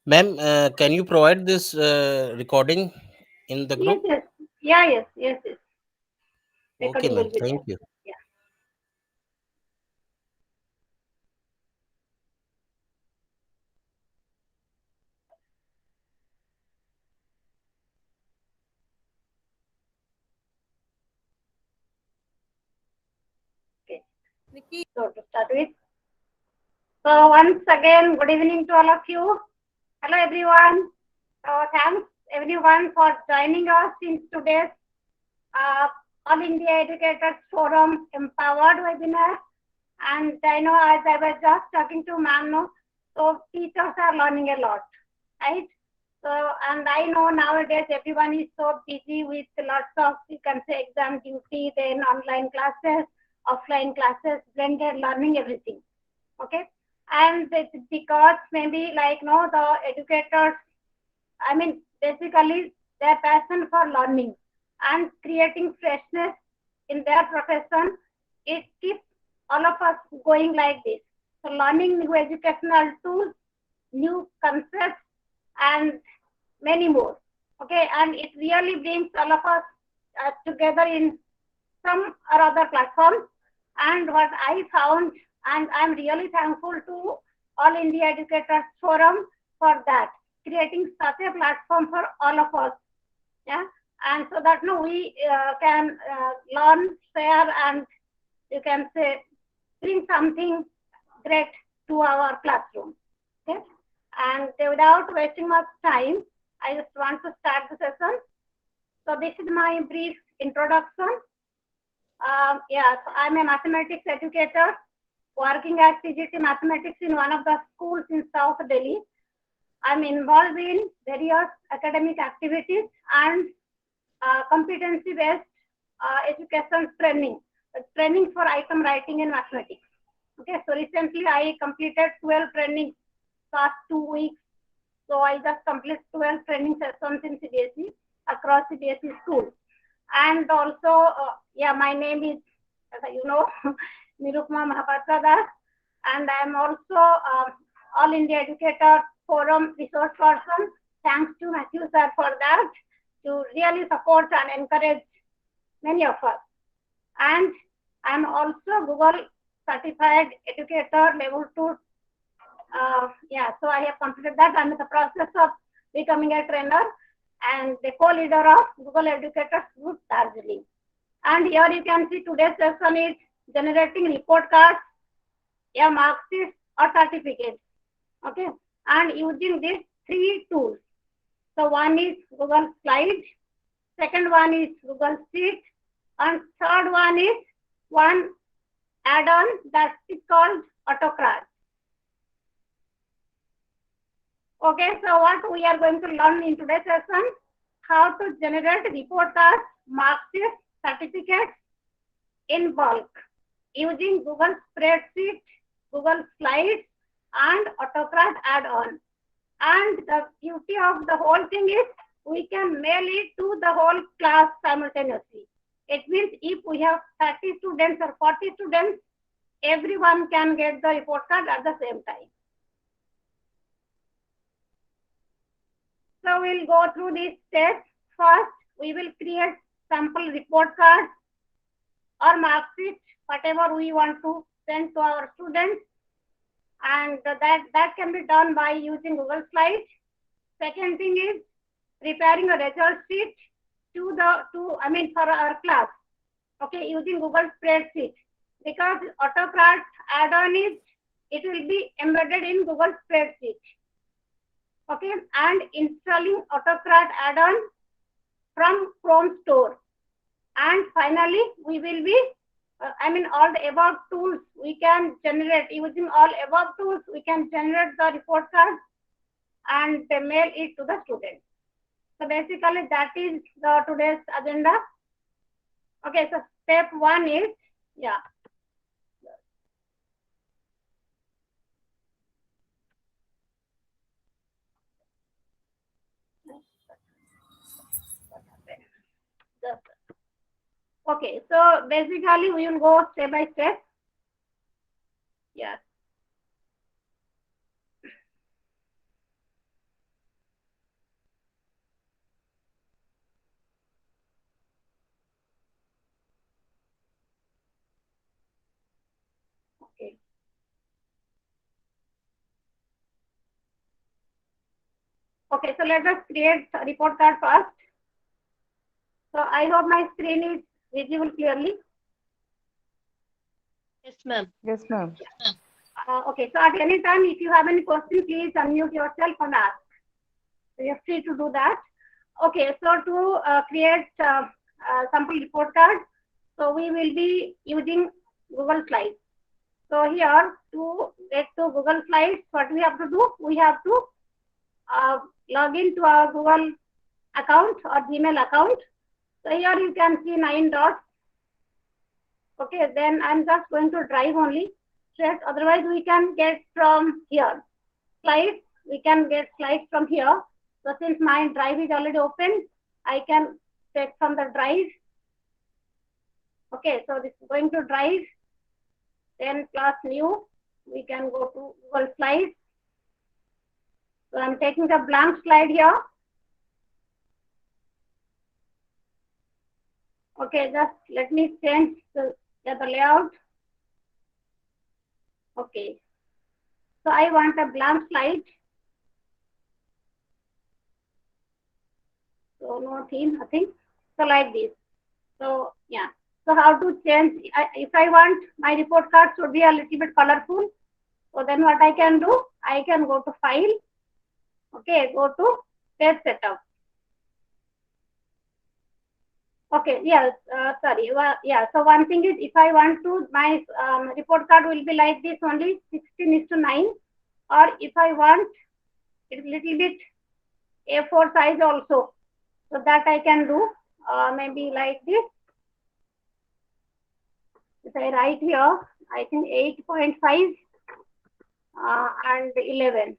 Ma'am, can you provide this recording in the Yes, group? yes. Yeah, yes, yes, yes. Okay, Recording ma'am. will be Thank there. you. Yeah. Okay. So to start with. So once again, good evening to all of you. Hello everyone. So thanks everyone for joining us in today's uh, All India Educators Forum Empowered webinar. And I know as I was just talking to ma'am, no, so teachers are learning a lot, right? So, and I know nowadays everyone is so busy with lots of, you can say, exam duty, then online classes, offline classes, blended learning, everything. Okay. And it's because maybe like, no, the educators, I mean, basically their passion for learning and creating freshness in their profession, it keeps all of us going like this. So learning new educational tools, new concepts, and many more. Okay, and it really brings all of us together in some or other platforms. And what I found, and I'm really thankful to All India Educators Forum for that, creating such a platform for all of us. Yeah, and so that no, we can learn, share, and you can say bring something great to our classroom. Okay, and without wasting much time, I just want to start the session. So this is my brief introduction. Yeah, so I'm a mathematics educator working as CGT mathematics in one of the schools in South Delhi. I'm involved in various academic activities and competency-based education training for item writing in mathematics. Okay, so recently I completed 12 trainings past 2 weeks. So I just completed 12 training sessions in CBSE across CBSE schools. And also, yeah, my name is, you know, Nirupma Mahapatra Das, and I am also All India Educator Forum resource person. Thanks to Matthew sir for that, to really support and encourage many of us. And I am also Google certified educator level 2. Yeah, so I have completed that. I'm in the process of becoming a trainer and the co-leader of Google Educators Group Darjeeling. And here you can see today's session is generating report cards, yeah, mark sheets or certificates. Okay, and using these three tools. So one is Google Slide, second one is Google Sheet, and third one is one add-on that is called AutoCAD. Okay, so what we are going to learn in today's session, how to generate report cards, mark sheets, certificates in bulk using Google Spreadsheet, Google Slides, and AutoCAD add-on. And the beauty of the whole thing is we can mail it to the whole class simultaneously. It means if we have 30 students or 40 students, everyone can get the report card at the same time. So we'll go through these steps. First, we will create sample report cards or mark sheet, whatever we want to send to our students. And that can be done by using Google Slides. Second thing is preparing a result sheet for our class. Okay, using Google Spreadsheet, because AutoCAD add-on is, it will be embedded in Google Spreadsheet. Okay, and installing AutoCAD add-on from Chrome Store. And finally, we will be, all the above tools we can generate. Using all above tools, we can generate the report card and mail it to the students. So basically, that is the today's agenda. Okay, so step one is, yeah. Okay, so basically we will go step by step. Yes. Okay, so let us create a report card first. So I hope my screen is visible clearly. Yes, ma'am. Yes, ma'am. Okay, so at any time, if you have any question, please unmute yourself and ask. So you're free to do that. Okay, so to create sample report card, so we will be using Google Slides. So here to get to Google Slides, what we have to do? We have to log into our Google account or Gmail account. So here you can see 9 dots. Okay, then I'm just going to drive only. Straight. Otherwise, we can get from here. Slides, we can get slides from here. So since my drive is already open, I can take from the drive. Okay, so this is going to drive. Then plus new, we can go to Google Slides. So I'm taking the blank slide here. Okay, just let me change the layout. Okay. So I want a blank slide. So no theme, nothing. So like this. So yeah. So how to change? If I want my report card should be a little bit colorful. So then what I can do? I can go to File. Okay, go to Page Setup. Okay, yes, sorry. Well, yeah, so one thing is if I want to, my report card will be like this only 16:9, or if I want it's little bit A4 size also, so that I can do maybe like this. If I write here, I think 8.5 and 11.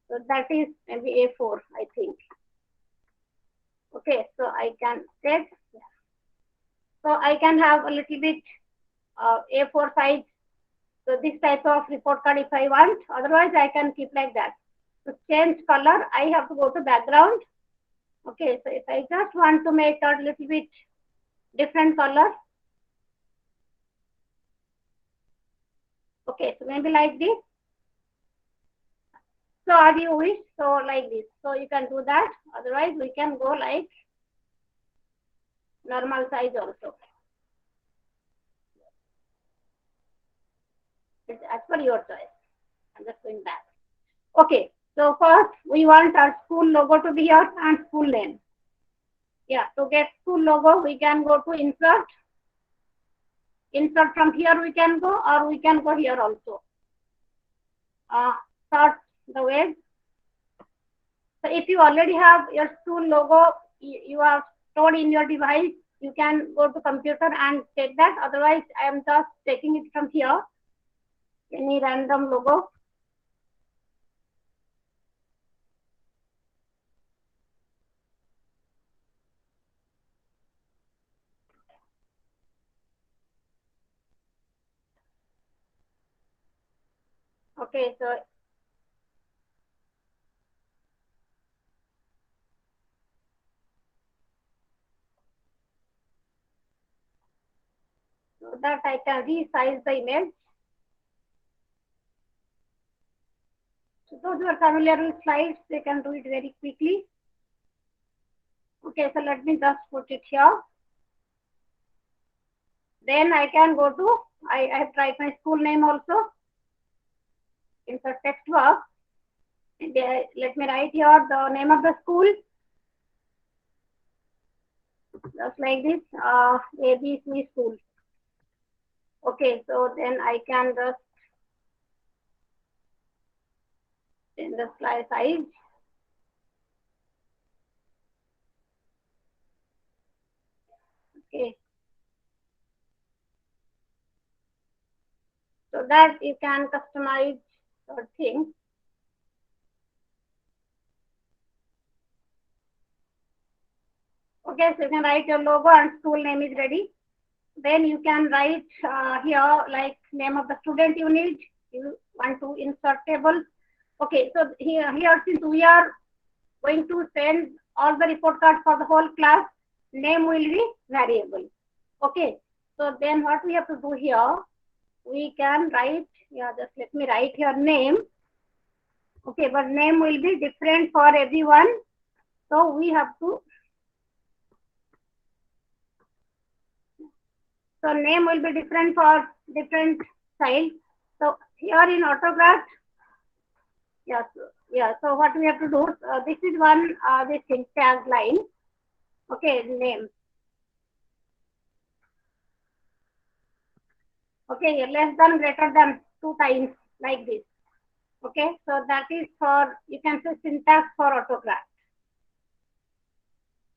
So that is maybe A4, I think. Okay, so I can set. So I can have a little bit A4 size. So this type of report card if I want, otherwise I can keep like that. To change color, I have to go to background. Okay, so if I just want to make a little bit different color. Okay, so maybe like this. So as you wish, so like this. So you can do that. Otherwise, we can go like normal size also. It's as per your choice. I'm just going back. Okay, so first we want our school logo to be here and school name. Yeah, to get school logo, we can go to insert. Insert from here we can go, or we can go here also. Start the web. So if you already have your school logo, you are stored in your device, you can go to computer and take that. Otherwise, I am just taking it from here. Any random logo. Okay, so that I can resize the image. So those who are familiar with slides, they can do it very quickly. Okay, so let me just put it here. Then I can go to, I have tried my school name also. Insert text box. Let me write here the name of the school. Just like this, ABC school. Okay, so then I can just in the slide size. Okay. So that you can customize your thing. Okay, so you can write your logo and school name is ready. Then you can write here like name of the student you need. You want to insert table. Okay, so here since we are going to send all the report cards for the whole class, name will be variable. Okay, so then what we have to do here, we can write, yeah, just let me write here name. Okay, but name will be different for everyone. So we have to. So name will be different for different style. So here in Autograph, yes, yeah. So what we have to do? This is one this thing tagline. Okay, name. Okay, less than greater than 2 times like this. Okay, so that is for, you can say syntax for Autograph.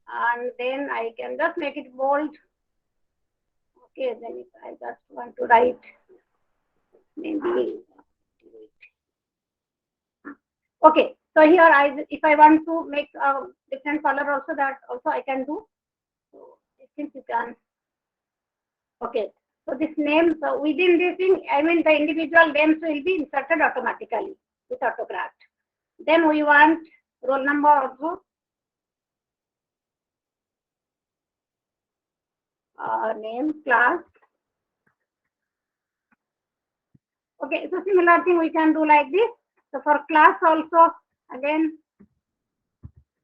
And then I can just make it bold. Okay, then if I just want to write, maybe. Okay, so here if I want to make a different color also, that also I can do. So since you can. Okay, so this name, so within this thing, I mean the individual names will be inserted automatically with Autograph. Then we want roll number also. Name, class. Okay, so similar thing we can do like this. So for class also, again,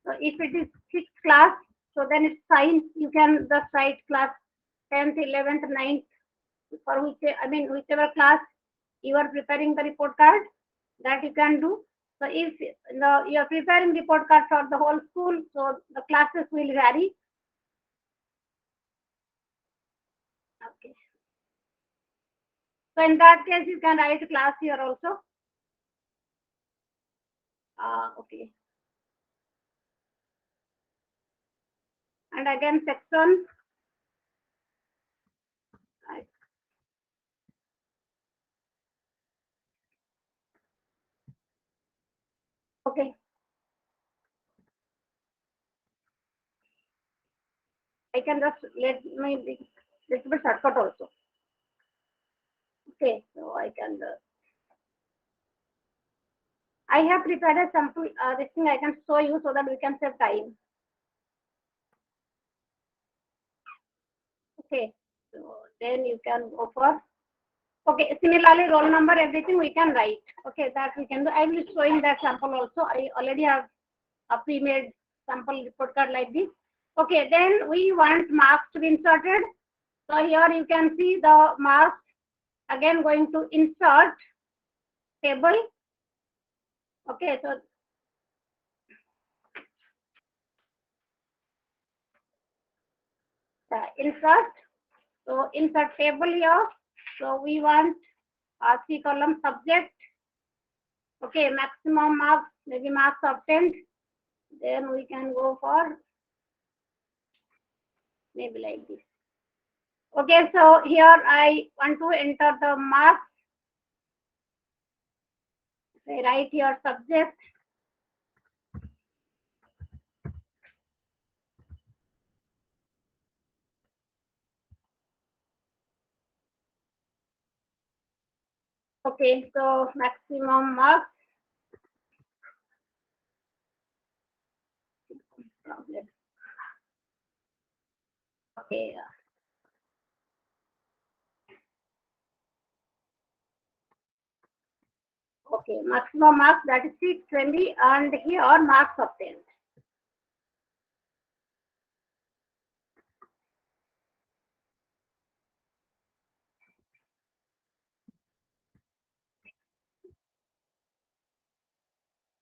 so if it is 6th class, so then it's fine. You can just write class 10th, 11th, 9th, for which, I mean, whichever class you are preparing the report card, that you can do. So if you are preparing report card for the whole school, so the classes will vary. Okay. So in that case, you can write class here also. Okay. And again, section. Okay. I can just let me be little bit shortcut also. Okay, so I can. I have prepared a sample. This thing I can show you so that we can save time. Okay, so then you can go for. Okay, similarly, roll number, everything we can write. Okay, that we can do. I will showing that sample also. I already have a pre-made sample report card like this. Okay, then we want marks to be inserted. So here you can see the marks. Again, going to insert table. Okay, so insert. So insert table here. So we want 3 column subject. Okay, maximum marks, maybe marks obtained. Then we can go for maybe like this. Okay, so here I want to enter the marks. Say write your subject. Okay, so maximum marks. Okay. Okay, maximum marks, that is 620, and here marks obtained.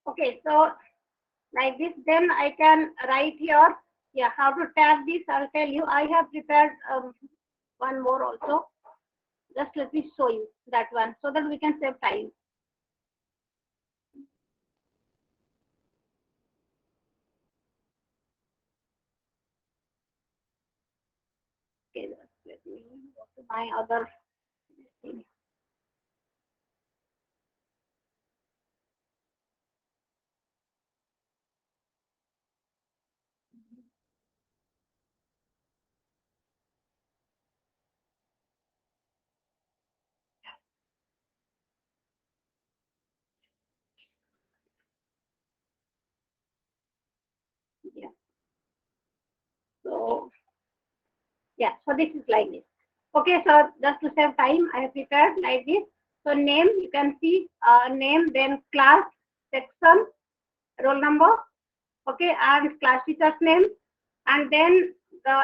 Okay, so like this, then I can write here. Yeah, how to tag this, I'll tell you. I have prepared one more also. Just let me show you that one so that we can save time. Okay, let me go to my other thing. Yeah. So yeah, so this is like this. Okay, so just to save time, I have prepared like this. So name, you can see name, then class, section, roll number, okay, and class teacher's name, and then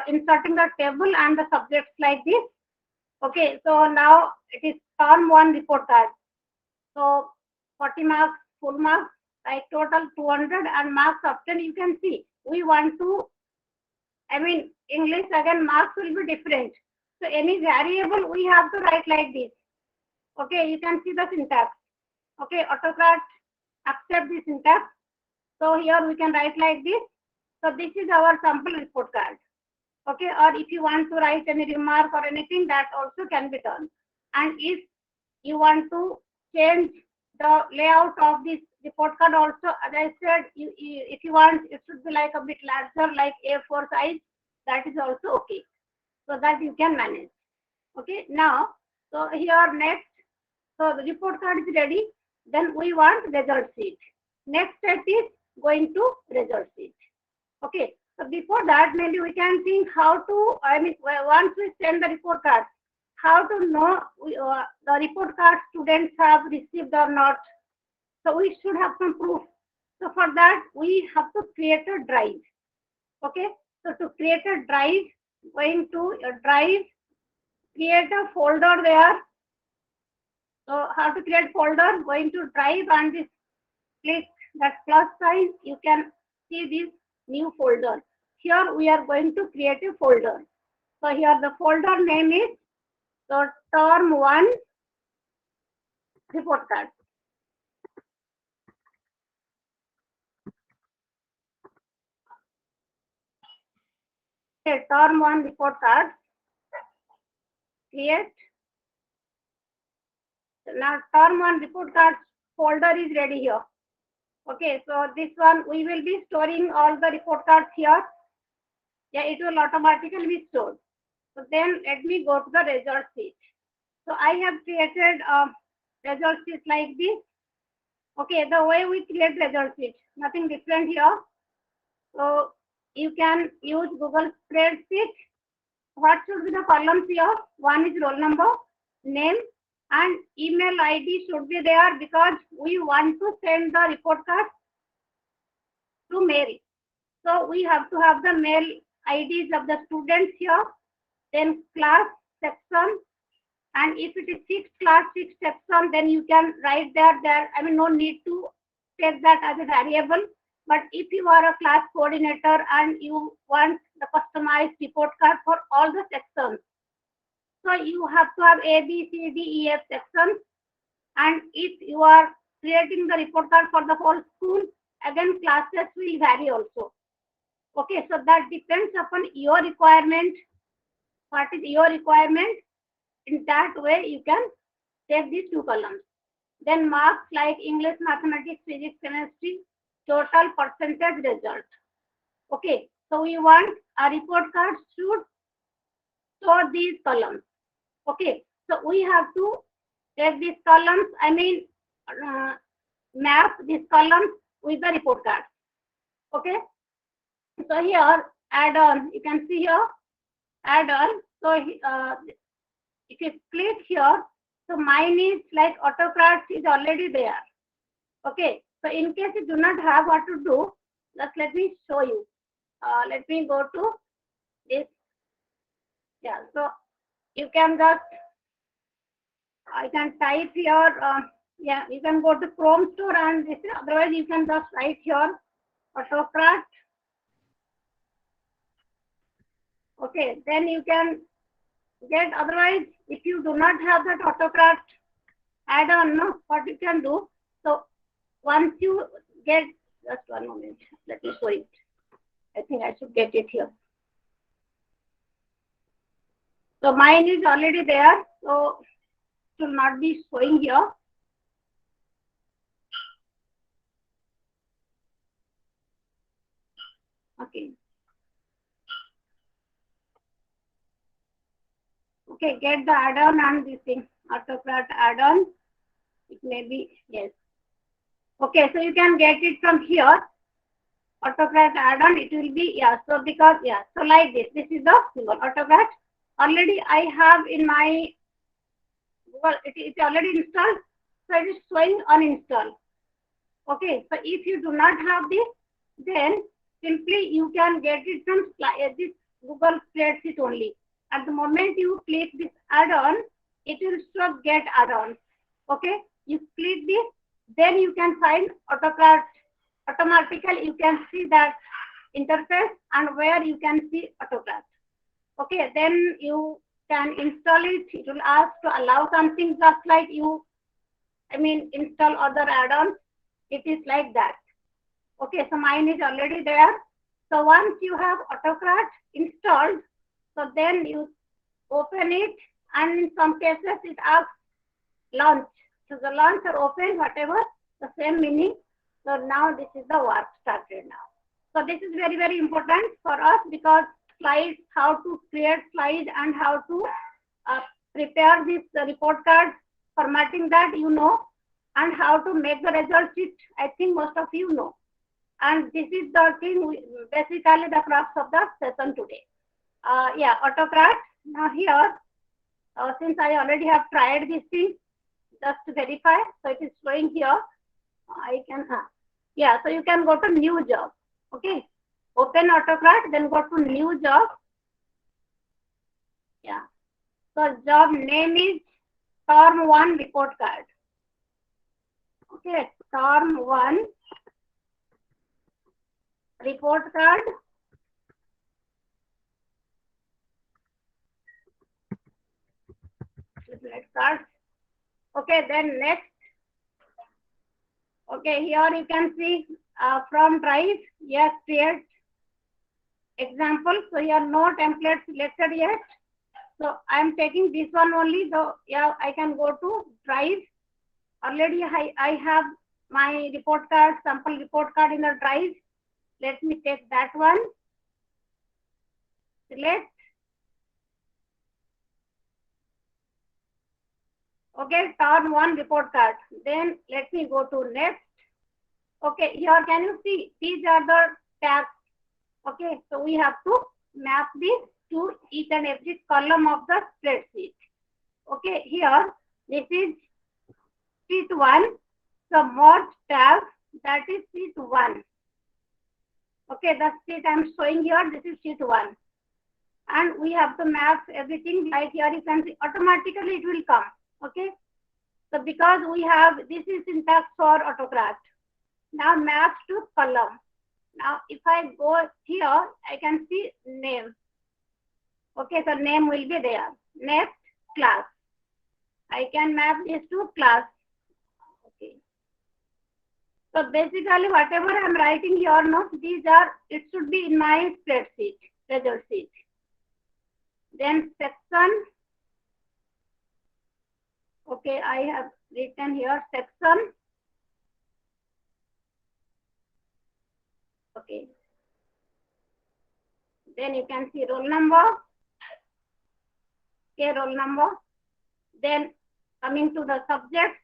inserting the table and the subjects like this. Okay, so now it is term 1 report card. So 40 marks, full marks, like total 200, and marks option you can see. We want to, English again, marks will be different. So any variable we have to write like this. Okay, you can see the syntax. Okay, AutoCAD accept the syntax. So here we can write like this. So this is our sample report card. Okay, or if you want to write any remark or anything, that also can be done. And if you want to change the layout of this report card also, as I said, if you want, it should be like a bit larger, like A4 size, that is also okay. So that you can manage. Okay, now, so here next, so the report card is ready. Then we want result sheet. Next step is going to result sheet. Okay, so before that, maybe we can think how to, once we send the report card, how to know the report card students have received or not. So we should have some proof. So for that, we have to create a drive. Okay, so to create a drive, going to a drive, create a folder there. So how to create folder? Going to drive and this, click that plus sign. You can see this new folder. Here we are going to create a folder. So here the folder name is term 1 report card. Okay, term 1 report card. Create. Now term 1 report card folder is ready here. Okay, so this one we will be storing all the report cards here. Yeah, it will automatically be stored. So then let me go to the result sheet. So I have created a result sheet like this. Okay, the way we create result sheet, nothing different here. So you can use Google Spreadsheet. What should be the columns here? One is roll number, name, and email ID should be there because we want to send the report card to mail. So we have to have the mail IDs of the students here, then class section, and if it is 6 class 6 section, then you can write there. No need to take that as a variable. But if you are a class coordinator and you want the customized report card for all the sections, so you have to have A, B, C, D, E, F sections. And if you are creating the report card for the whole school, again classes will vary also. Okay, so that depends upon your requirement. What is your requirement? In that way, you can take these 2 columns. Then marks like English, mathematics, physics, chemistry, total, percentage, result. Okay, so we want a report card should store these columns. Okay, so we have to take these columns, map these columns with the report card. Okay, so here add on, you can see here add on. So if you click here, so mine is like AutoCAD is already there. Okay, so in case you do not have what to do, just let me show you. Let me go to this. Yeah, so you can just, I can type here. Yeah, you can go to Chrome Store and this. Otherwise, you can just write here AutoCAD. Okay, then you can get. Otherwise, if you do not have that AutoCAD add-on, no, what you can do. So once you get, just one moment, let me show it. I think I should get it here. So mine is already there, so it will not be showing here. Okay. Okay, get the add-on and this thing, AutoCAD add-on. It may be, yes. Okay, so you can get it from here. AutoCAD add-on, it will be, yeah, so because, yeah, so like this is the symbol, AutoCAD. Already I have in my Google, it is already installed, so it is showing uninstall. Okay, so if you do not have this, then simply you can get it from this Google Spreadsheet only. At the moment you click this add-on, it will still get add-ons. Okay, you click this, then you can find AutoCAD. Automatically you can see that interface and where you can see AutoCAD. Okay, then you can install it. It will ask to allow something just like you, install other add-ons. It is like that. Okay, so mine is already there. So once you have AutoCAD installed, so then you open it, and in some cases it asks launch. So the launch or open, whatever, the same meaning. So now this is the work started now. So this is very, very important for us because slides, how to create slides and how to prepare this report card, formatting that you know, and how to make the result sheet, I think most of you know. And this is the thing, basically the crux of the session today. Yeah, AutoCAD. Now here, since I already have tried this thing, just to verify, so it is showing here. I can, yeah, so you can go to new job. Okay, open AutoCAD, then go to new job. Yeah, so job name is Term 1 report card. Okay, Term 1 report card. Let's start. Okay, then next. Okay, here you can see from Drive, yes, create example. So here no template selected yet. So I am taking this one only. So yeah, I can go to Drive. Already I have my report card, sample report card in the Drive. Let me take that one. Select. Okay, Term 1 report card. Then let me go to next. Okay, here can you see these are the tabs. Okay, so we have to map this to each and every column of the spreadsheet. Okay, here this is sheet 1. So merge tab, that is sheet 1. Okay, the sheet I am showing here, this is sheet 1. And we have to map everything, like here you can see automatically it will come. Okay, so because we have, this is syntax for AutoCAD. Now maps to column. Now if I go here, I can see name. Okay, so name will be there. Next, class. I can map this to class. Okay. So basically whatever I'm writing here, no, these are, it should be in my spreadsheet, result sheet. Then section. Okay, I have written here section. Okay. Then you can see roll number. Okay, roll number. Then coming to the subject,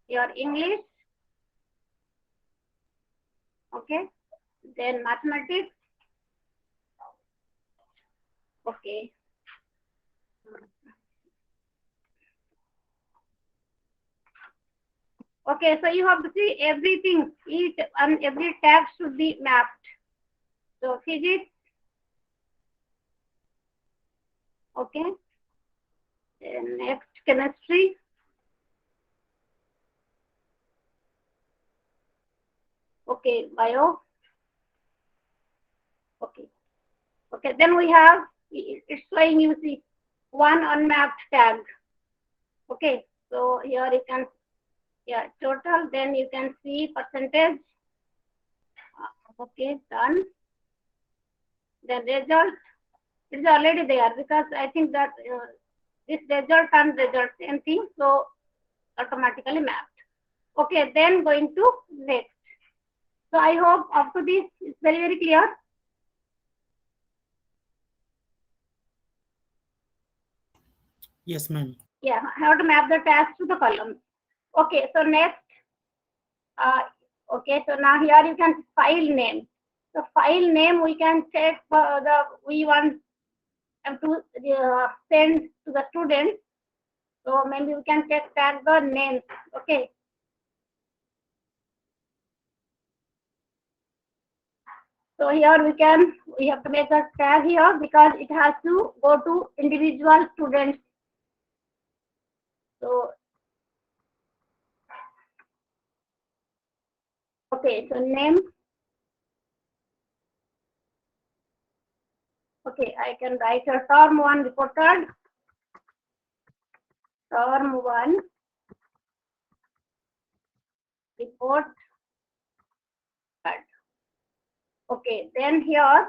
your English. Okay. Then mathematics. Okay. Okay, so you have to see everything, each and every tab should be mapped. So physics. Okay. Then next, chemistry. Okay, bio. Okay. Okay, then we have, it's showing you see one unmapped tag. Okay, so here you can, yeah, total, then you can see percentage. Okay, done. Then result, it's already there because I think that this result and result same thing, so automatically mapped. Okay, then going to next. So I hope up to this is very, very clear. Yes, ma'am. Yeah, how to map the tabs to the columns. Okay, so next, okay, so now here you can file name. So file name we can check we want to send to the student. So maybe we can check tag the name. Okay. So here we have to make a tag here because it has to go to individual students. So okay, so name. Okay, I can write a term 1 report card. Term 1 report card. Okay, then here,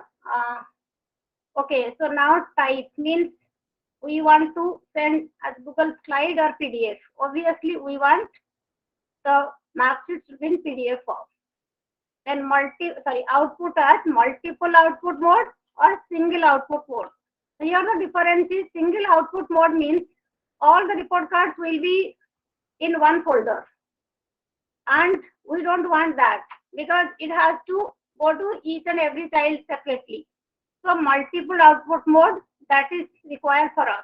okay, so now type means we want to send as Google slide or PDF. Obviously, we want the mark sheet to be in PDF form. Then output as multiple output mode or single output mode. So here the difference is single output mode means all the report cards will be in one folder. And we don't want that because it has to go to each and every child separately. So multiple output mode that is required for us.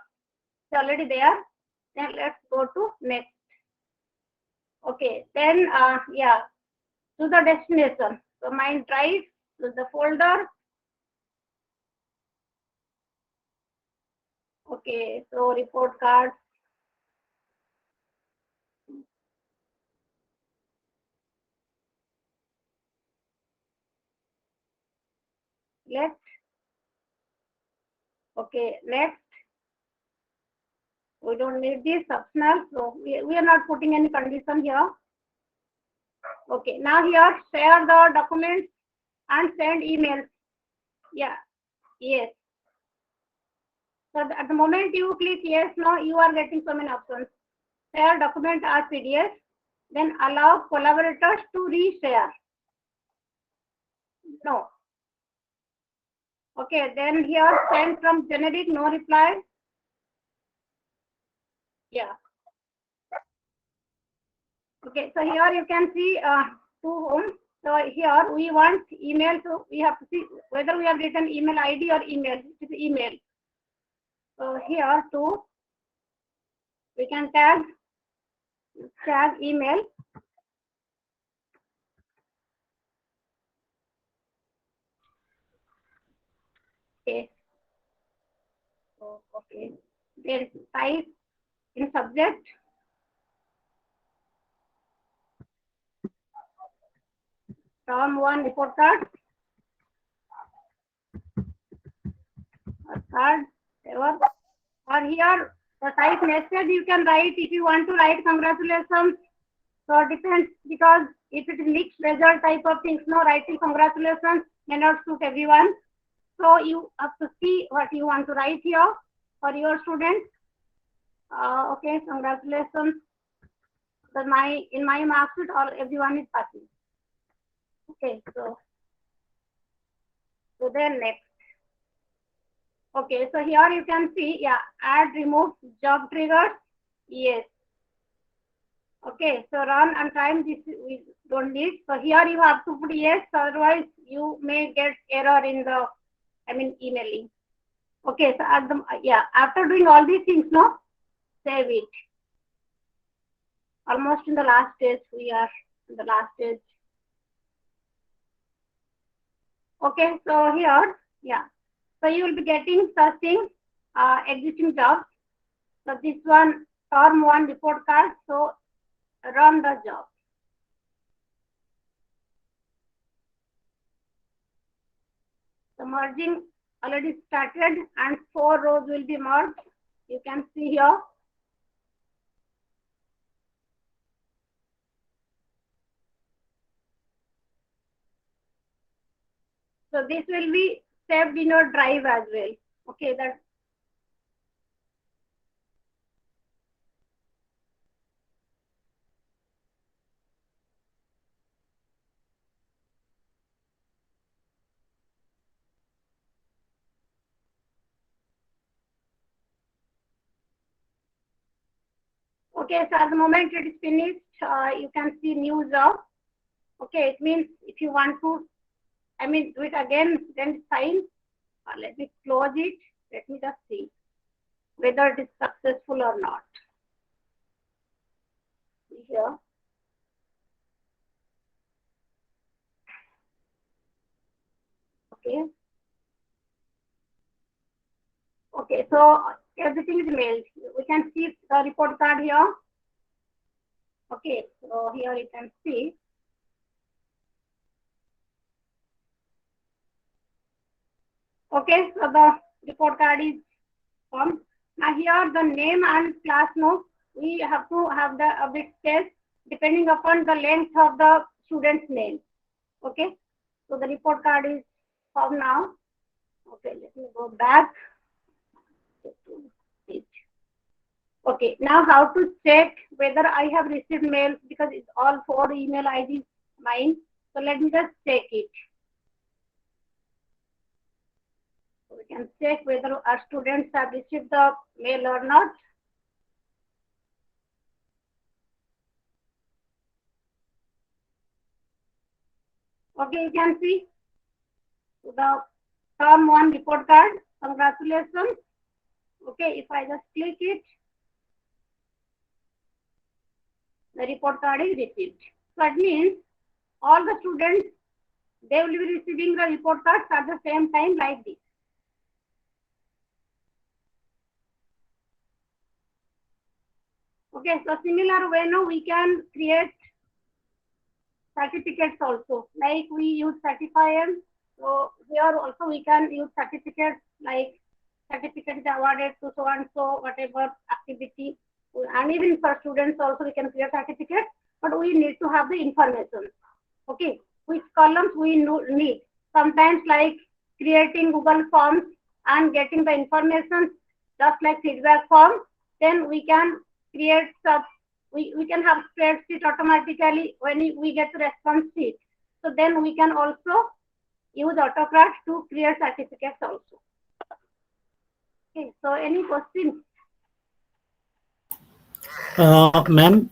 It's already there. Then let's go to next. Okay, then yeah, to the destination. So mine drive to the folder. Okay, so report card. Left. Okay, next. We don't need this optional, so we are not putting any condition here. Okay, now here share the documents and send emails. Yeah, yes. So at the moment you click yes, no, you are getting so many options. Share document as PDF, then allow collaborators to reshare. No. Okay, then here send from generic, no reply. Yeah. Okay, so here you can see to whom. So here we want email, so we have to see whether we have written email ID or email. It is email. So here too, we can tag email. Okay. So, okay. Then type in subject. Term 1 report card. Or here the type message you can write if you want to write congratulations. So it depends because if it is mixed result type of things, no writing congratulations may not suit everyone. So you have to see what you want to write here for your students. Okay, congratulations. So in my mark sheet, everyone is passing. Okay, so then next. Okay, so here you can see, yeah, add, remove, job triggers. Yes. Okay, so run and time this we don't need. So here you have to put yes, otherwise you may get error in the, emailing. Okay, so after doing all these things, no, save it. Almost in the last stage, we are in the last stage. Okay, so here, yeah. So you will be getting searching existing jobs. So this one, term 1 report card. So run the job. The merging already started and 4 rows will be merged. You can see here. So this will be saved in your drive as well. Okay, that. Okay, so at the moment it is finished, you can see new job. Okay, it means if you want to, do it again, then fine. Let me close it. Let me just see whether it is successful or not. Here. Okay. Okay, so everything is mailed. We can see the report card here. Okay, so here you can see. Okay, so the report card is formed. Now here the name and class note, we have to have the a bit space depending upon the length of the student's name. Okay, so the report card is formed now. Okay, let me go back. Okay, now how to check whether I have received mail, because it's all 4 email IDs mine. So let me just check it. So we can check whether our students have received the mail or not. Okay, you can see the term 1 report card. Congratulations. Okay, if I just click it, the report card is received. So that means all the students, they will be receiving the report cards at the same time like this. Okay, so similar way now we can create certificates also. Like we use certifier. So here also we can use certificates, like certificate is awarded to so and so whatever activity. And even for students also we can create certificate, but we need to have the information. Okay, which columns we need. Sometimes like creating Google Forms and getting the information just like feedback form, then we can create we can have spreadsheet automatically when we get the response sheet. So then we can also use AutoCAD to create certificates also. Okay, so any questions? Ma'am,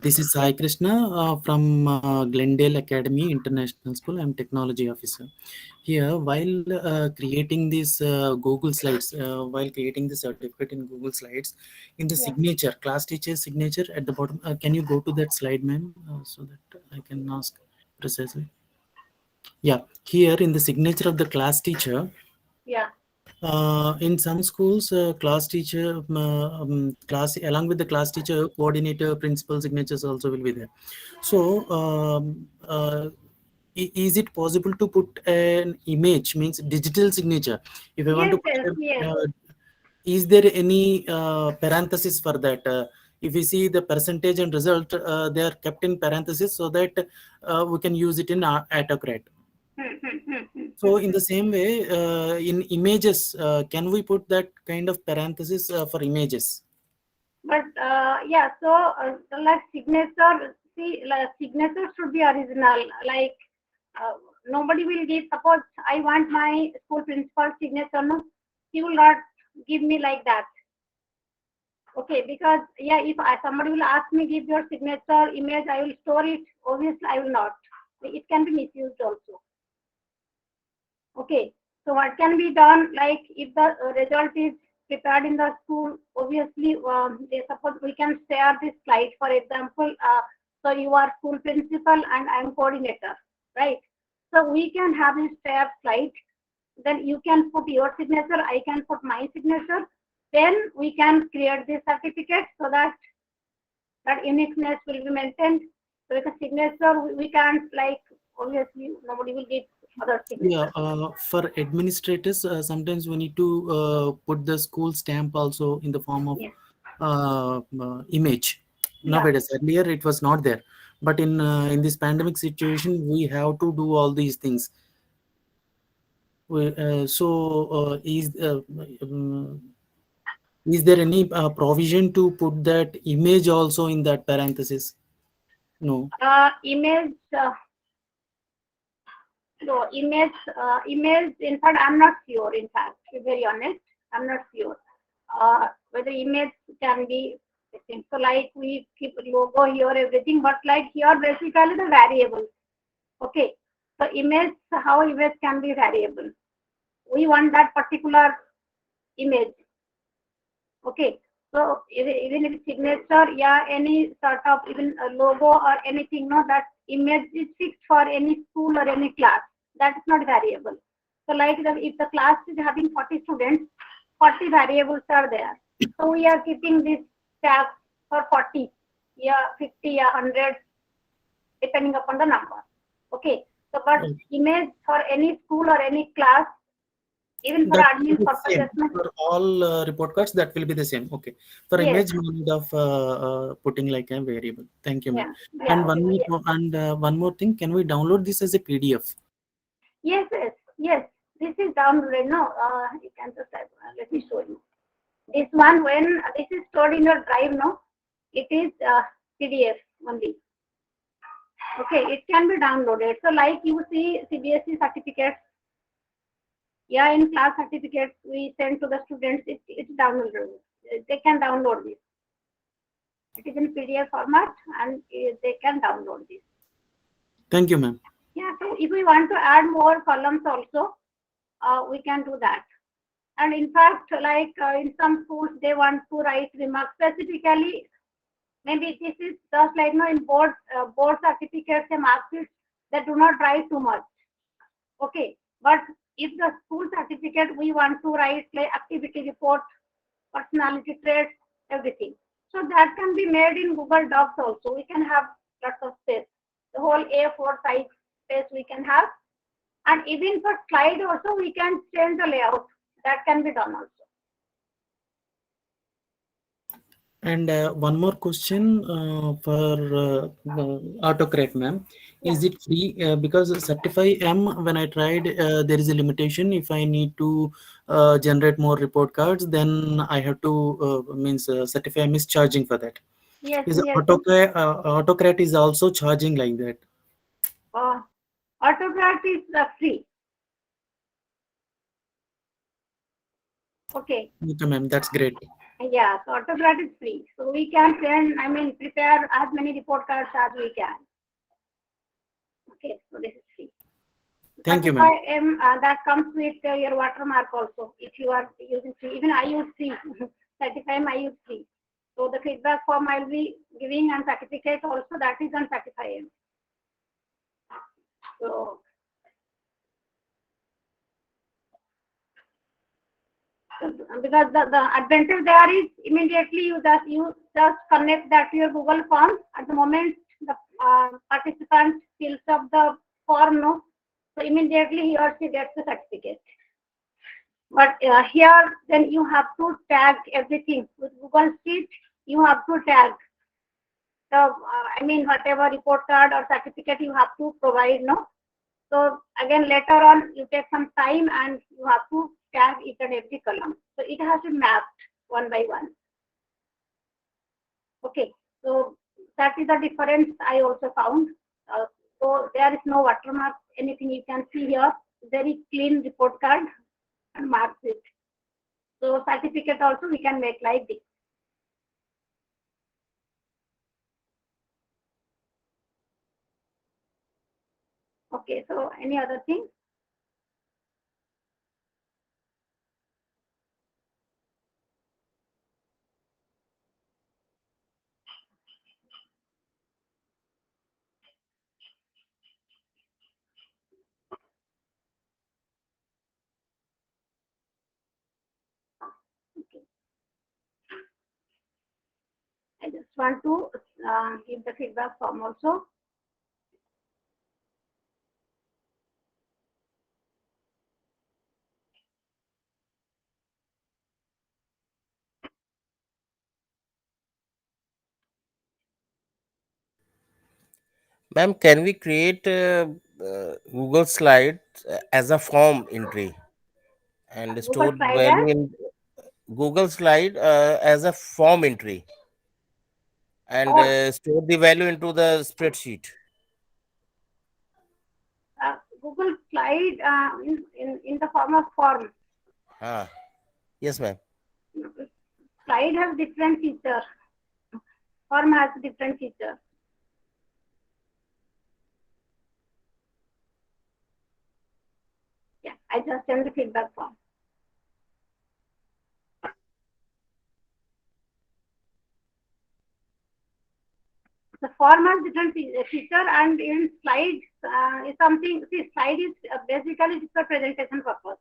this is Sai Krishna from Glendale Academy International School. I'm technology officer. Here, while creating this Google Slides, while creating the certificate in Google Slides, in the signature, class teacher signature at the bottom, can you go to that slide, ma'am, so that I can ask precisely? Yeah, here in the signature of the class teacher, Yeah. in some schools, class teacher, class along with the class teacher, coordinator, principal signatures also will be there. So, is it possible to put an image, means digital signature? If I want to put is there any parenthesis for that? If we see the percentage and result, they are kept in parenthesis so that we can use it in AutoCAD. So in the same way, in images, can we put that kind of parenthesis for images? But yeah, so like signature, see, like signature should be original. Like nobody will give. Suppose I want my school principal signature, no, he will not give me like that. Okay, because yeah, if somebody will ask me give your signature image, I will store it. Obviously, I will not. It can be misused also. Okay, so what can be done? Like if the result is prepared in the school, obviously, they suppose we can share this slide. For example, so you are school principal and I am coordinator, right? So we can have this share slide. Then you can put your signature, I can put my signature. Then we can create this certificate so that uniqueness will be maintained. So with a signature, we can't, like, obviously nobody will give other signature. Yeah, for administrators, sometimes we need to put the school stamp also in the form of image. Nowadays, earlier it was not there, but in this pandemic situation, we have to do all these things. Is there any provision to put that image also in that parenthesis? No. Image. So image. In fact, I'm not sure. In fact, to be very honest, I'm not sure whether image can be. So like we keep logo here, everything, but like here basically the variable. Okay. So image, how image can be variable. We want that particular image. Okay. So even if signature, yeah, any sort of even a logo or anything, no, that image is fixed for any school or any class. That is not variable. So like if the class is having 40 students, 40 variables are there. So we are keeping this tag for 40, yeah, 50, yeah, 100, depending upon the number. Okay. So but image for any school or any class, even for That will admin be the same purposes, no? for all report cards. That will be the same. Okay. For Yes. image, no need of putting like a variable. Thank you, ma'am. Yeah. Yeah. And Okay. one more thing. Can we download this as a PDF? Yes, yes, yes. This is downloaded. No, you can just let me show you. This one, when this is stored in your drive, no, it is PDF only. Okay, it can be downloaded. So, like you see, CBSE certificates, yeah, in class certificates we send to the students. It's downloaded. They can download this. It is in PDF format, and they can download this. Thank you, ma'am. Yeah. So, if we want to add more columns also, we can do that. And in fact, like in some schools, they want to write remarks specifically. Maybe this is just like no in board certificates and mark sheets that do not write too much. Okay, but if the school certificate we want to write like activity report, personality traits, everything. So that can be made in Google Docs also. We can have lots of space. The whole A4 size space we can have, and even for slide also we can change the layout. That can be done also. And one more question for AutoCorrect, ma'am. Yeah. Is it free? Because Certify M, when I tried, there is a limitation. If I need to generate more report cards, then I have to means Certify M is charging for that. Yes, Is yes. AutoCorrect is also charging like that? AutoCAD is free. Okay. Okay, ma'am, that's great. Yeah, so AutoCAD is free. So we can send, I mean, prepare as many report cards as we can. Okay, so this is free. Thank you, ma'am. That comes with your watermark also. If you are using free, even I use free. Certify I use free. So the feedback form I'll be giving and certificate also that is on Certify. So because the advantage there is immediately you just connect that to your Google Form. At the moment the participant fills up the form, no, so immediately he or she gets the certificate. But here then you have to tag everything with Google Sheet. You have to tag the I mean whatever report card or certificate you have to provide, no. So again, later on, you take some time and you have to tag each and every column. So it has to be mapped one by one. Okay, so that is the difference I also found. So there is no watermark, anything you can see here. Very clean report card and marks it. So certificate also we can make like this. Okay, so any other thing? Okay. I just want to give the feedback form also. Ma'am, can we create Google Slides as a form entry and store Google the Slider. value in Google Slide as a form entry and Or store the value into the spreadsheet? Google Slide in the form of form. Ah, yes, ma'am. Slide has different feature. Form has different feature. Yeah, I just send the feedback form. form has different feature, and in slides is something. See, slide is basically just for presentation purpose.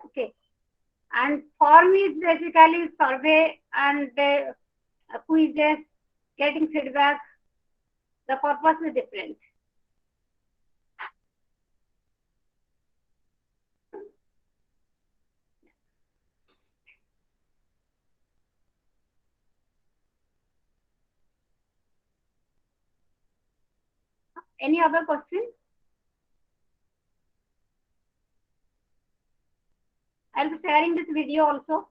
Okay, and form is basically survey and quizzes, getting feedback. The purpose is different. Any other question? I'll be sharing this video also,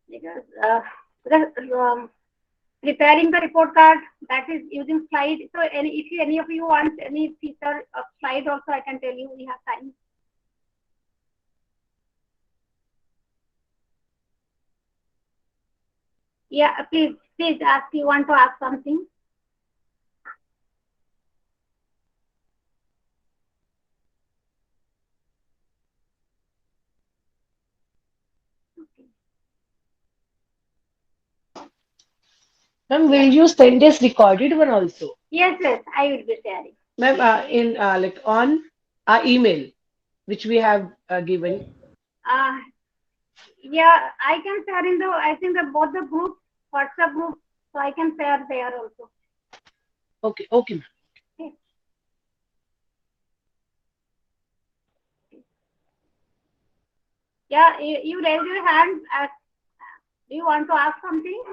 because preparing the report card, that is using slide. So if any of you want any feature of slide also, I can tell you, we have time. Yeah, please ask. You want to ask something? Ma'am, will you send this recorded one also? Yes, I will be sharing. Ma'am, in like on our email, which we have given. Yeah, I can share in the, I think both the groups, WhatsApp group, so I can share there also. Okay, okay, ma'am. Okay. Yeah, you raise your hand. Do you want to ask something?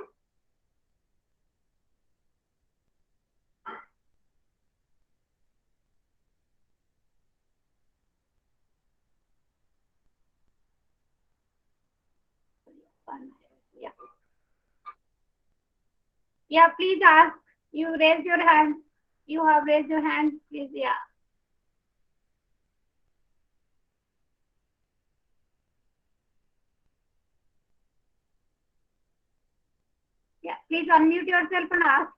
Yeah. Yeah, please ask. You raise your hand. You have raised your hand, please. Yeah. Yeah, please unmute yourself and ask.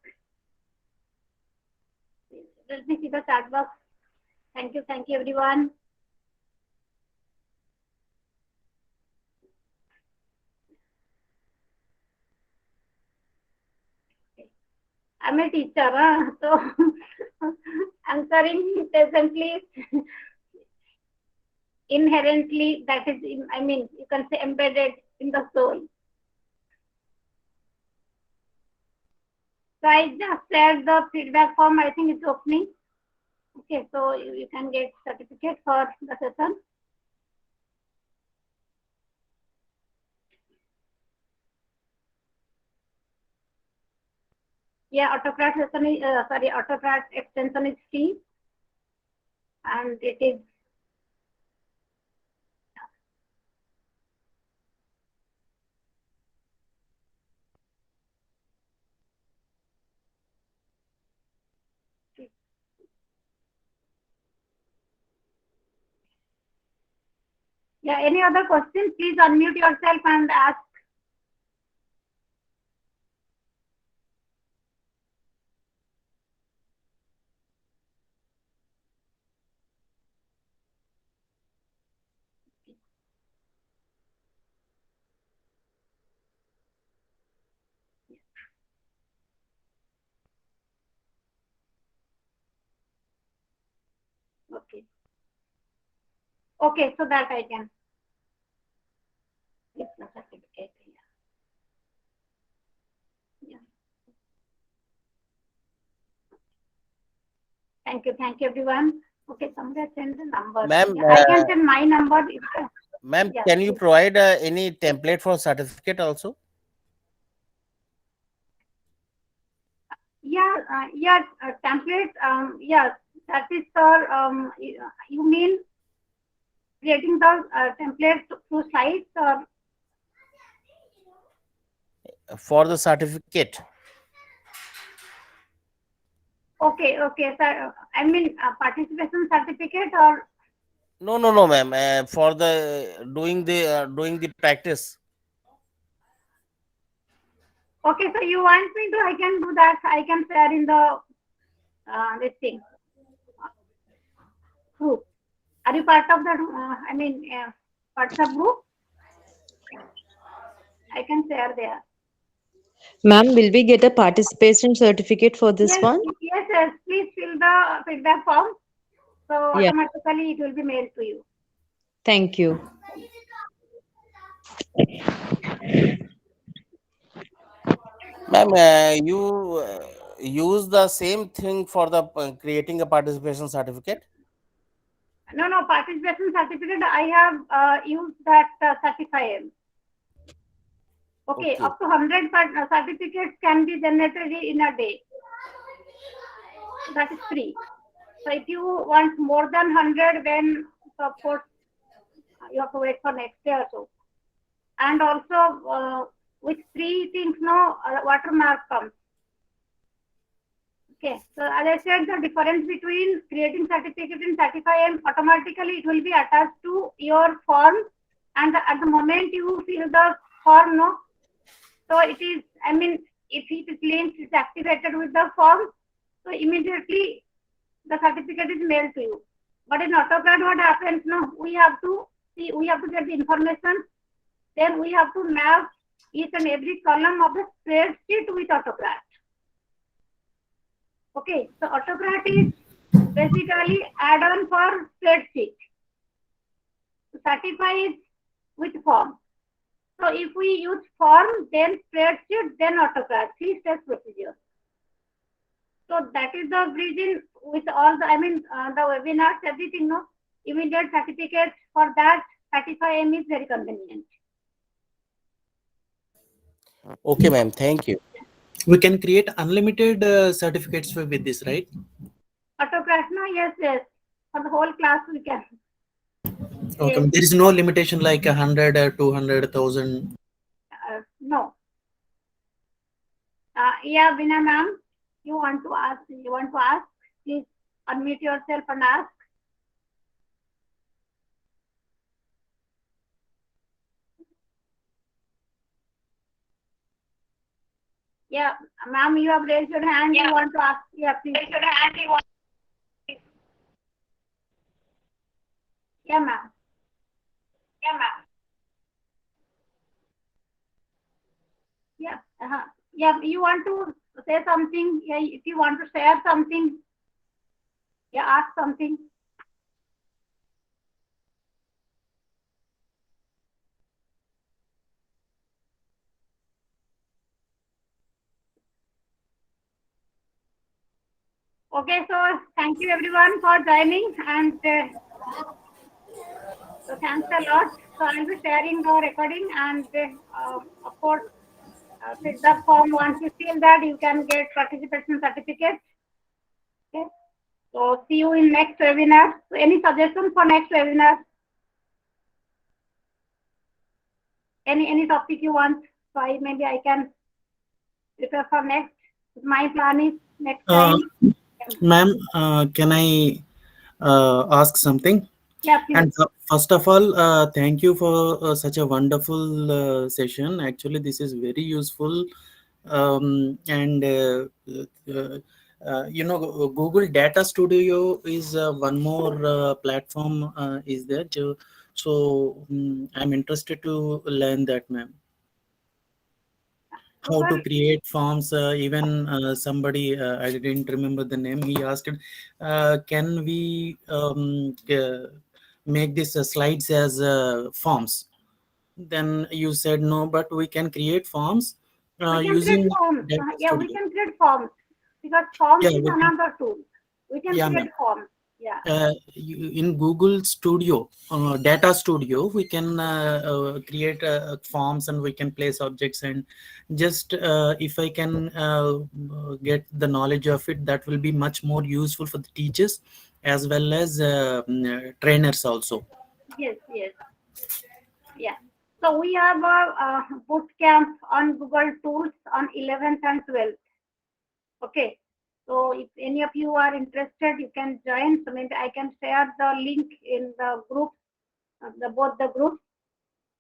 Let me see the chat box. Thank you everyone. I'm a teacher, so answering pleasantly, inherently, that is, I mean, you can say embedded in the soul. So I just shared the feedback form. I think it's opening. Okay, so you can get certificate for the session. Yeah, AutoCAD session is, AutoCAD extension is free, and it is yeah. Any other question? Please unmute yourself and ask. Okay. Okay, so that I can. Yes, the certificate. Yeah. Thank you everyone. Okay, somebody send the number. Ma'am, Yeah, I can send my number. Ma'am, Yeah, can you please. provide any template for certificate also? Yeah, template. Yeah, that is for you mean creating the template through slides, or For the certificate. okay, sir. I mean participation certificate, or No, ma'am. For the doing the practice. okay. So you want me to? I can do that. I can share in the this thing group. Are you part of that? I mean, WhatsApp group. I can share there. Ma'am, will we get a participation certificate for this Yes, one? yes. Please fill the feedback form. So Yeah. automatically it will be mailed to you. Thank you. Ma'am, you use the same thing for the creating a participation certificate? No, participation certificate. I have used that Certify-M. Okay, Okay. up to 100 certificates can be generated in a day. That is free. So if you want more than 100, then of course you have to wait for next day or so. And also with free things, no watermark comes. Okay, so as I said, the difference between creating certificate and Certify-M, automatically it will be attached to your form, and at the moment you fill the form, no, so it is, I mean, if it links is activated with the form, so immediately the certificate is mailed to you. But in AutoCAD, what happens? No, we have to see, we have to get the information, then we have to map each and every column of the spreadsheet with AutoCAD. Okay, so AutoCAD is basically add-on for spreadsheet. Certify is with form. So if we use form, then spreadsheet, then AutoCAD, 3-step procedure. So that is the reason with all the, I mean, the webinars, everything, no, immediate certificate for that Certify-M is very convenient. Okay, ma'am. Thank you. We can create unlimited certificates with this, right? AutoCAD, no, yes. For the whole class we can. Okay, Yes. there is no limitation like 100 or 200, 1,000. No. Yeah, Veena ma'am, you want to ask? Please unmute yourself and ask. Yeah, ma'am, you have raised your hand. Yeah. You want to ask? Yeah, please. Raise your hand. You want? Yeah, ma'am. Yeah. Yeah, you want to say something? Yeah, if you want to share something, yeah, ask something. Okay, so thank you everyone for joining, and so thanks a lot. So I'll be sharing the recording, and of course, fill the form. Once you fill that, you can get participation certificate. Okay. So see you in next webinar. So any suggestions for next webinar? Any topic you want? So maybe I can prepare for next. My plan is next time. Ma'am, can I ask something? Yeah, please. And first of all, thank you for such a wonderful session. Actually, this is very useful. And Google Data Studio is one more platform is there. So I'm interested to learn that, ma'am. How to create forms. Even somebody, I didn't remember the name, he asked, can we make this slides as forms? Then you said no, but we can create forms using forms. Data Yeah, we Studio. can create forms because forms Yeah, is we can, another tool. We can yeah, create ma'am. forms. Yeah. In Google Studio, Data Studio, we can create forms and we can place objects. And just if I can get the knowledge of it, that will be much more useful for the teachers as well as trainers also. Yes. Yeah. So we have a boot camp on Google Tools on 11th and 12th. Okay. So if any of you are interested, you can join. So maybe I can share the link in the group, both the groups.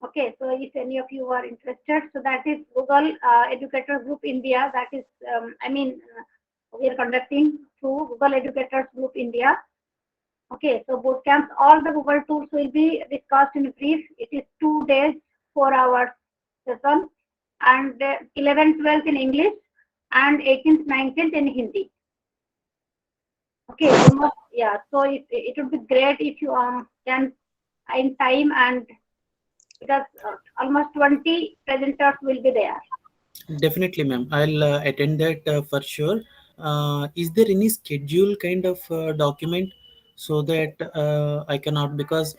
Okay. So if any of you are interested, so that is Google Educator Group India. That is, we are conducting through Google Educators Group India. Okay, so boot camps, all the Google tools will be discussed in brief. It is 2 days, 4 hours session. and 11th, 12th in English, and 18th, 19th in Hindi. Okay, yeah. So it would be great if you can in time, and because almost 20 presenters will be there. Definitely, ma'am. I'll attend that for sure. Is there any schedule kind of document so that I cannot, because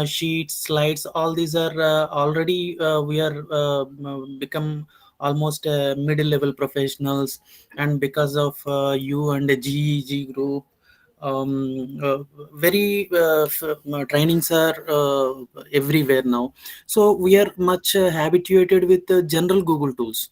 sheets, slides, all these are already we are become almost middle level professionals, and because of you and the GEG group, very trainings are everywhere now, so we are much habituated with the general Google tools.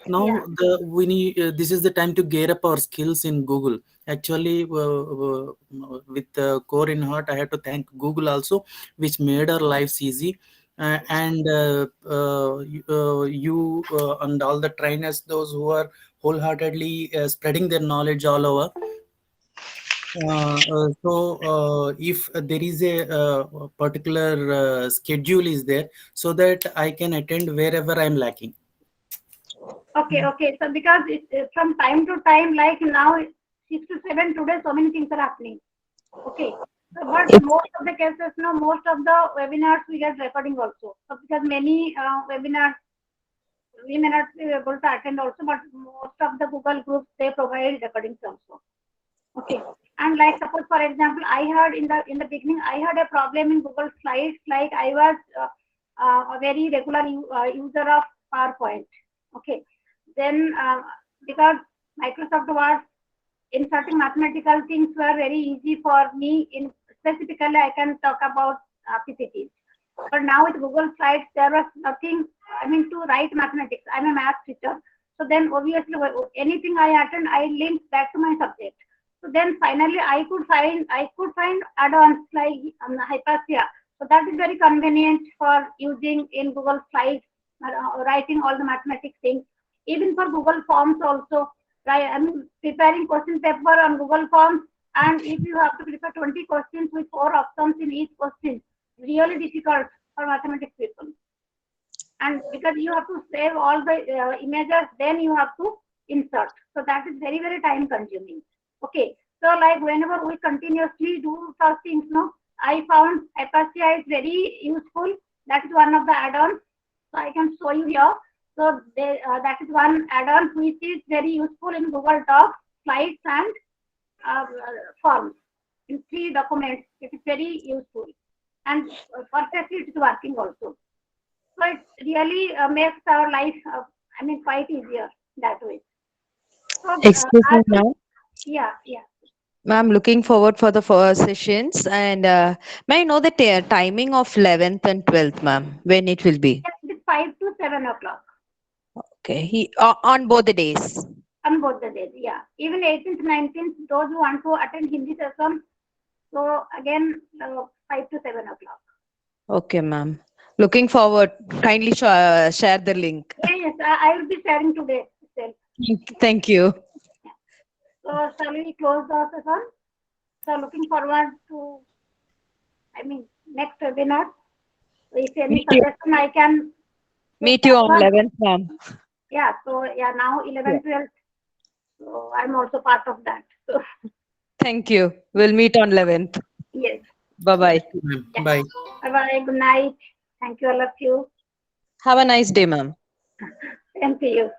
Now Yeah. we need this is the time to gear up our skills in Google. Actually, with core in heart, I have to thank Google also, which made our lives easy. And you and all the trainers, those who are wholeheartedly spreading their knowledge all over. If there is a particular schedule is there, so that I can attend wherever I'm lacking. Okay, okay. So because from time to time, like now 6 to 7 today, so many things are happening. Okay. So, but most of the cases, no, most of the webinars we get recording also. So because many webinars we may not be able to attend also, but most of the Google groups they provide recordings also. Okay. And like suppose for example, I heard in the beginning I had a problem in Google Slides. Like I was a very regular user of PowerPoint. Okay. Then because Microsoft was inserting mathematical things were very easy for me. In specifically, I can talk about PPTs. But now with Google Slides, there was nothing. I mean, to write mathematics. I'm a math teacher, so then obviously anything I attend, I link back to my subject. So then finally, I could find add-ons like Hypatia. So that is very convenient for using in Google Slides, writing all the mathematics things. Even for Google Forms also, right? I mean, preparing question paper on Google Forms, and if you have to prepare 20 questions with 4 options in each question, really difficult for mathematics people. And because you have to save all the images, then you have to insert. So that is very, very time consuming. Okay. So like whenever we continuously do such things, no, I found Apache is very useful. That is one of the add-ons. So I can show you here. So that is one add-on which is very useful in Google Docs, Slides, and Forms. In 3 documents, it is very useful. And perfectly it is working also. So it really makes our life, quite easier that way. So, Excuse me, ma'am. yeah. Ma'am, looking forward for the first sessions. And may I know the timing of 11th and 12th, ma'am? When it will be? It is 5 to 7 o'clock. Okay. On both the days. On both the days, yeah. Even 18th, 19th, those who want to attend Hindi session, so again, 5 to 7 o'clock. Okay, ma'am. Looking forward. Kindly share the link. Yes, I will be sharing today itself. Thank you. So shall we close the session? So looking forward to, next webinar. If any suggestion I can meet you on 11th, ma'am. Yeah, so yeah, now 11th, 12th. So I'm also part of that. So Thank you. We'll meet on 11th. yes. Bye-bye. Yeah. Bye. Bye-bye. Good night. Thank you, all of you. Have a nice day, ma'am. Same to you.